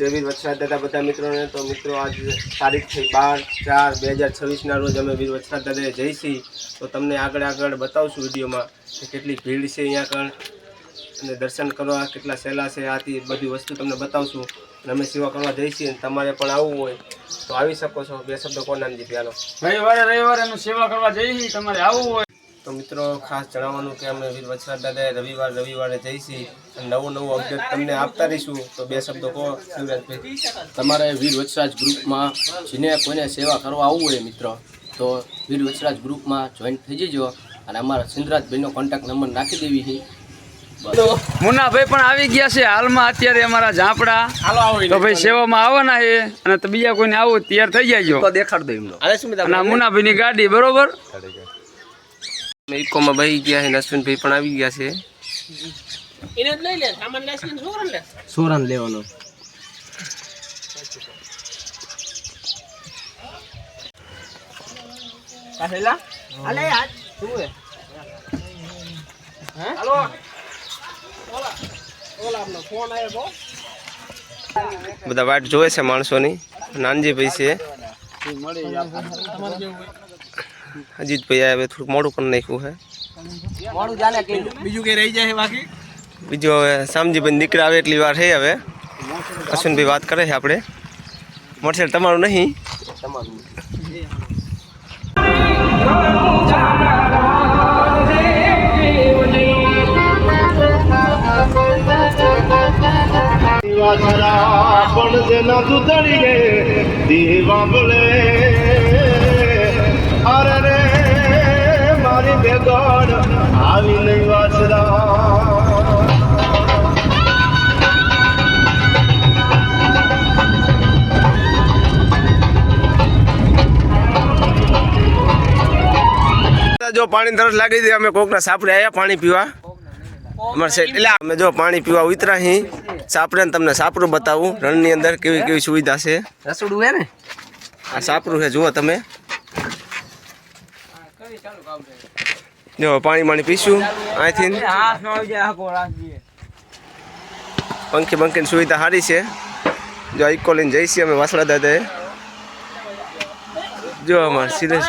જય વીર વત્સરાજ દાદા બધા મિત્રોને। તો મિત્રો આજ તારીખ થઈ 12/4/2026 રોજ અમે વીર વત્સરાજ દાદાએ જઈશી। તો તમને આગળ બતાવશું વિડીયોમાં કે કેટલી ભીડ છે અહીંયા કણ અને દર્શન કરવા કેટલા સહેલા છે। આથી બધી વસ્તુ તમને બતાવશું અને અમે સેવા કરવા જઈશી। અને તમારે પણ આવવું હોય તો આવી શકો છો। બે શબ્દો કોણ નામજી પ્યાલો રવિવારે અમે સેવા કરવા જઈશી, તમારે આવવું હોય તો મિત્રો ખાસ જણાવવાનું કે અમે વીર વત્સરાજ દાદાએ રવિવારે જઈશી અને નવું અપડેટ તમને આપતા રહીશું। તો બે શબ્દો કહો શિવરાજભાઈ। તમારે વીર વત્સરાજ ગ્રુપમાં જેને કોઈને સેવા કરવા આવવું હોય મિત્રો તો વીર વત્સરાજ ગ્રુપમાં જોઈન થઈ જજો અને અમારા સિંધરાજભાઈનો કોન્ટેક્ટ નંબર નાખી દેવી છે। મુન્નાભાઈ પણ આવી ગયા છે હાલમાં અત્યારે અમારા ઝાપડા। તો ભાઈ સેવામાં આવવાના છે અને તો બીજા કોઈને આવું તૈયાર થઈ જાય તો દેખાડ દો એમનો અને મુન્નાભાઈની ગાડી બરોબર ઇકોમાં બહી ગયા છે। અશ્વિનભાઈ પણ આવી ગયા છે। એને લઈ લે સામાન લેસન સોરન લેવાનો કાહેલા આલે આજ શું હે હાલો ઓલા આપનો ફોન આવ્યો બધા વાટ જોવે છે માણસોની। નાનજીભાઈ છે, અજીતભાઈ આવે થોડુંક મોડું પણ નાખ્યું છે। મોડું જાને કે બીજું કે રહી જાય બાકી બીજું હવે શામજીભાઈ દીકરા આવે એટલી વાર છે। હવે અશ્વિનભાઈ વાત કરે છે આપણે મોટરસાઇકલ તમારું નહીં તમારું પણ જેના દૂધડી રે દીવા બોલે અરે રે મારી બેગડ આવી નહીં વાસરા જો પાણી તરસ લાગી દે અમે કોકના સાપડે આવ્યા પાણી પીવા અમારે એટલે અમે જો પાણી પીવા ઉતરા હી સાપડે ને તમને સાપરું બતાવું રણની અંદર કેવી કેવી સુવિધા છે। રસોડું હે ને આ સાપરું છે જુઓ તમે। જો પાણી પીશું અહીંથી પંખી બંખીની સુવિધા સારી છે। જો ઇકો લઈને જઈશી અમે વાસણા દાદાએ। જો અમારે સિરિયસ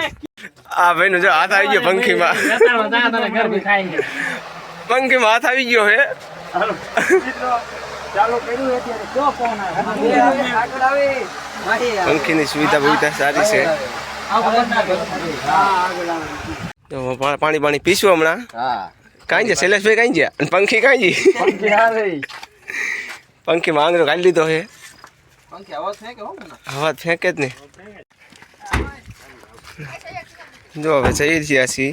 આ ભાઈનો જો હાથ આવી ગયો પંખીમાં હાથ આવી ગયો હે। પંખીની સુવિધા સારી છે। પાણી પીશું હમણાં। કાંઈ છે શૈલેષભાઈ કાંઈ ગયા અને પંખી કાંઈ પંખીમાં આંગળો કાઢી લીધો છે। હવા ફેંકે જ નહીં। જો હવે જઈ રહ્યા છીએ।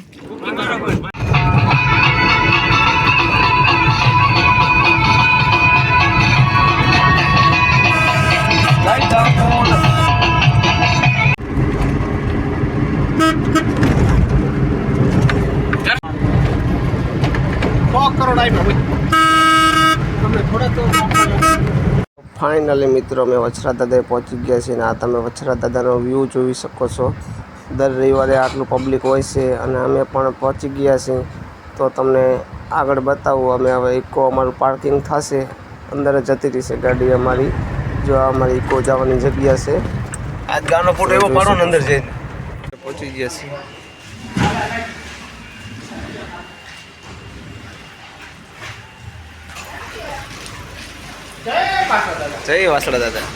ફાઇનલી મિત્રો અમે વત્સરાજ દાદાએ પહોંચી ગયા છીએ અને આ તમે વત્સરાજ દાદાનો વ્યૂ જોઈ શકો છો। દર રવિવારે આટલું પબ્લિક હોય છે અને અમે પણ પહોંચી ગયા છીએ। તો તમને આગળ બતાવું અમે હવે ઇકો અમારું પાર્કિંગ થશે અંદર જતી રહેશે ગાડી અમારી। જો આ અમારી ઇકો જવાની જગ્યા છે। આજ ગાનો ફોટો એવો પાડો ને અંદર જઈને પહોંચી ગયા છીએ। જય વાસણા દાદા।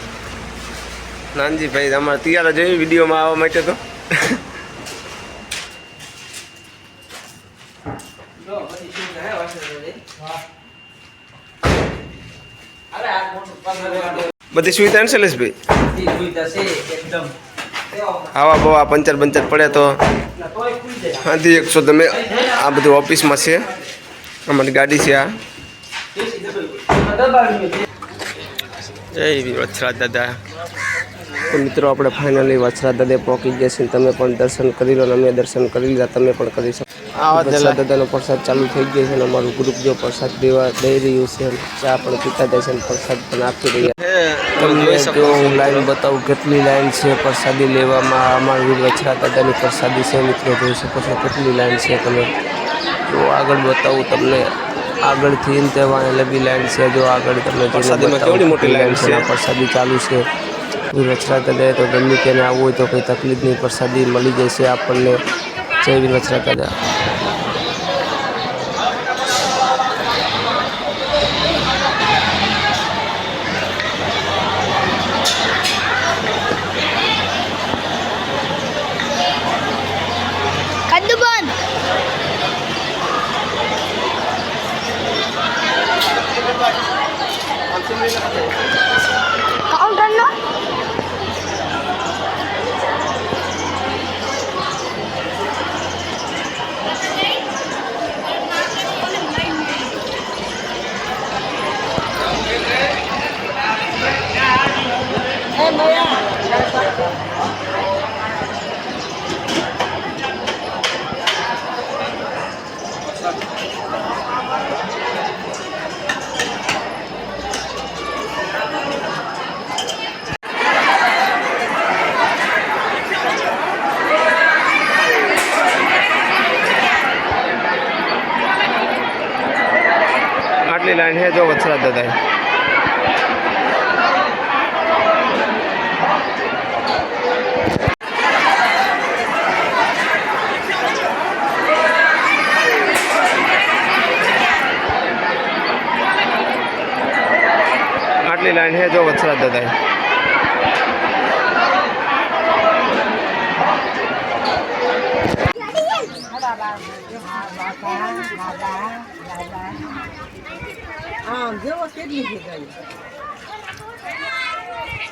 નાનજીભાઈ અમારે તૈયાર જોઈ વિડીયોમાં આવવા માટે તો બધી સુવિધા ને શૈલેષભાઈ આવા બવા પંચર પડે તો હાથી 100 તમે આ બધું ઓફિસમાં છે। અમારી ગાડી છે આ। જય વત્સરાજ દાદા। તો મિત્રો આપણે ફાઇનલી વત્સરાજ દાદાએ પહોંચી ગયા છીએ। તમે પણ દર્શન કરી લો અને અમે દર્શન કરી લીધા, તમે પણ કરી શકો। વત્સરાજ દાદાનો પ્રસાદ ચાલુ થઈ ગયો છે અને અમારું ગ્રુપ જો પ્રસાદ દેવા દઈ રહ્યું છે। ચા પણ પીતા જાય છે અને પ્રસાદ પણ આપી રહ્યા। તમને જો હું લાઈન બતાવું કેટલી લાઈન છે પ્રસાદી લેવામાં। અમારું વીર વત્સરાજ દાદાની પ્રસાદી છે મિત્રો, જોઈ શકો છો કેટલી લાઈન છે। તમે જો આગળ બતાવું તમને આગળથી તે વાને લગી લાઈન છે. જો આગળ તમને પ્રસાદીમાં કેવડી મોટી લાઈન છે. પ્રસાદી ચાલુ છે. વીર વછરાજ દાદા તો ગમે તેને આવવું હોય તો કંઈ તકલીફ નહીં, પ્રસાદી મળી જશે આપણને. જય વીર વછરાજ દાદા. કદ્દુ બંધ કાઉન્ટરનો આટલી લાઈન છે જો વછરાજ દાદા. આટલી લાઈન છે જો વછરાજ દાદા. આમ જેવો કેટલી છે